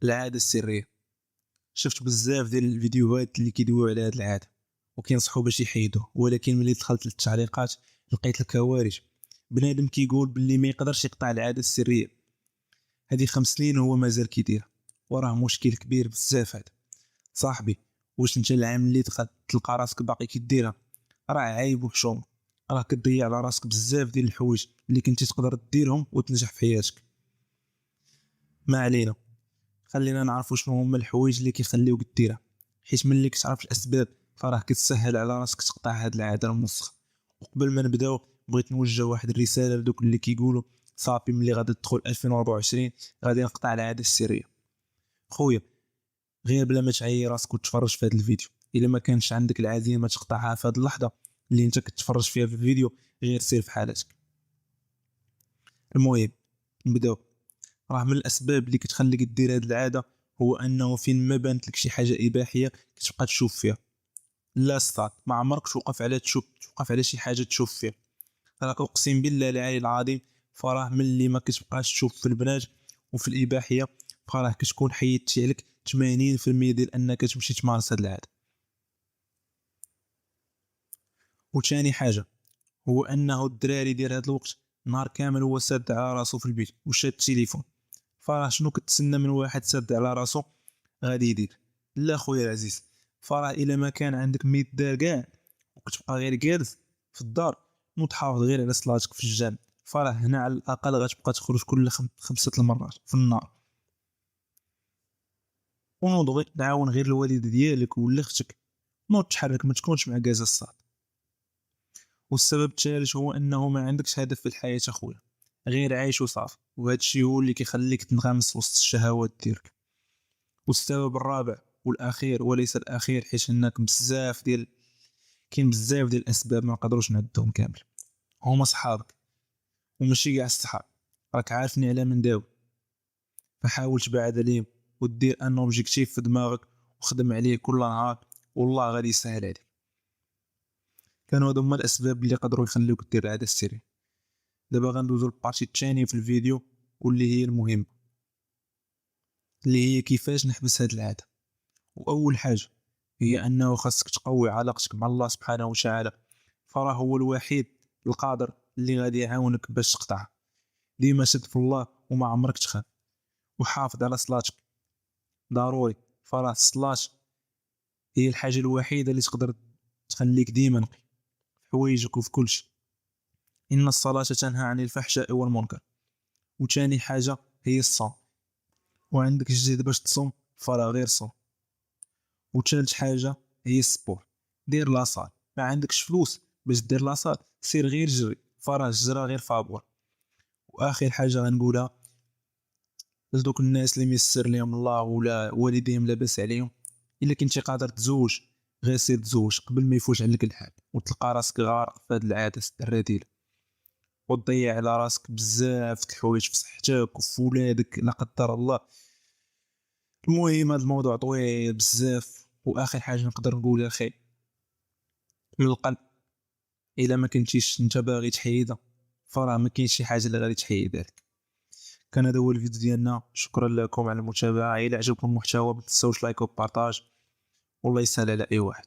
العاده السريه. شفت بزاف ديال الفيديوهات اللي كيدويو على هاد العاده وكينصحوا باش يحيدوه، ولكن ملي دخلت للتعليقات لقيت الكوارث. بنادم كيقول باللي ما يقدرش يقطع العاده السريه هذه 5 سنين وهو مازال كيديرها، وراه مشكل كبير بزاف هذا. صاحبي، واش انت العام اللي دخلت تلقى راسك باقي كديرها؟ راه عيب وحشوم، راه كتضيع على راسك بزاف ديال الحوايج اللي كنتي تقدر ديرهم وتنجح في حياتك. ما علينا، خلينا نعرفوا شنو هما الحوايج اللي كيخليوك ديرها، حيت ملي كتعرف الاسباب فراه كتسهل على راسك تقطع هاد العاده الموسخه. وقبل ما نبداو بغيت نوجه واحد الرساله لدوك اللي كيقولوا صافي ملي غادي تدخل 2024 غادي نقطع العاده السريه. خويا، غير بلا ما تعيي راسك وتفرج في هذا الفيديو، الا ما كانش عندك العزيمه تقطعها في هذه اللحظه اللي انت كتفرج فيها في الفيديو، غير سير في حالتك. المهم نبداو. راه من الاسباب اللي كتخليك دير هذه العاده هو انه فين ما بانت لك شي حاجه اباحيه كتبقى تشوف فيها. لا صاد، ما عمرك توقف على شي حاجه تشوف فيها. راك اقسم بالله العلي العظيم، فراه ملي ما كتبقاش تشوف في البنات وفي الاباحيه فراه كتكون حيدتي عليك 80% ديال انك تمشي تمارس هاد العاده. وثاني حاجه هو انه الدراري ديال هاد الوقت نهار كامل هو ساد على راسو في البيت وشاد التليفون، فراه شنو كتسنى من واحد ساد على راسو غادي يدير؟ لا خويا العزيز، فراه الا ما كان عندك 100 دار كاع وكتبقى غير جالس في الدار، متحافظ غير على صلاتك في الجامع، فراه هنا على الاقل غتبقى تخرج كل 5 المرات في النهار. ونوض نعاون غير الوالد ديالك ولا اختك، نوض تحرك، ما تكونش معكازه الصاد. والسبب الثالث هو انه ما عندكش هدف في الحياه اخويا، غير عايش وصافي، وهذا الشيء هو اللي كيخليك تنغمس وسط الشهوات ديالك. والسبب الرابع والاخير وليس الاخير، حيت هناك كاين بزاف ديال الاسباب ما نقدروش نعدهم كامل، هما صحابك. وماشي كاع الصحاب، راك عارفني على من داوي، فحاول تبعد عليهم ودير ان اوبجيكتيف في دماغك وخدم عليه كل نهار، والله غادي يسهل عليك. كانوا هادو هما الاسباب اللي قدروا يخليوك دير العاده السريه. دابا غندوزو للبارتي الثانيه في الفيديو واللي هي المهمه، اللي هي كيفاش نحبس هاد العاده. واول حاجه هي انه خاصك تقوي علاقتك مع الله سبحانه وتعالى، فراه هو الوحيد القادر اللي غادي يعاونك باش تقطعها. ديما شد في الله وما عمرك تخاف، وحافظ على صلاتك ضروري، فراه الصلاه هي الحاجه الوحيده اللي تقدر تخليك ديما نقي في حوايجك وفي كل شيء. ان الصلاه تنهى عن الفحشاء والمنكر. وثاني حاجه هي الصوم، وعندك الجهد باش تصوم فراه غير صوم. وثالث حاجه هي السبور، دير لاصال. ما عندكش فلوس باش دير لاصال، سير غير جري، فراه الجرا غير فابور. واخر حاجه غنقولها لدوك الناس اللي ميسر لهم الله ولا والديهم لاباس عليهم، الا كنتي قادر تزوج غير سير تزوج قبل ما يفوت عليك الحال وتلقى راسك غارق في هاد العاده الرذيله، وتضيع على راسك بزاف د الحوايج في صحتك وفي ولادك لا قدر الله. المهم هذا الموضوع طويل بزاف. واخر حاجه نقدر نقولها اخي من القلب، الا ما كنتيش انت باغي تحيدها فراه ما كاينش شي حاجه اللي غادي تحيدها لك. كان هذا هو الفيديو ديالنا، شكرا لكم على المتابعه. الى عجبكم المحتوى ما تنساوش لايك وبارطاج، والله يسهل على اي واحد.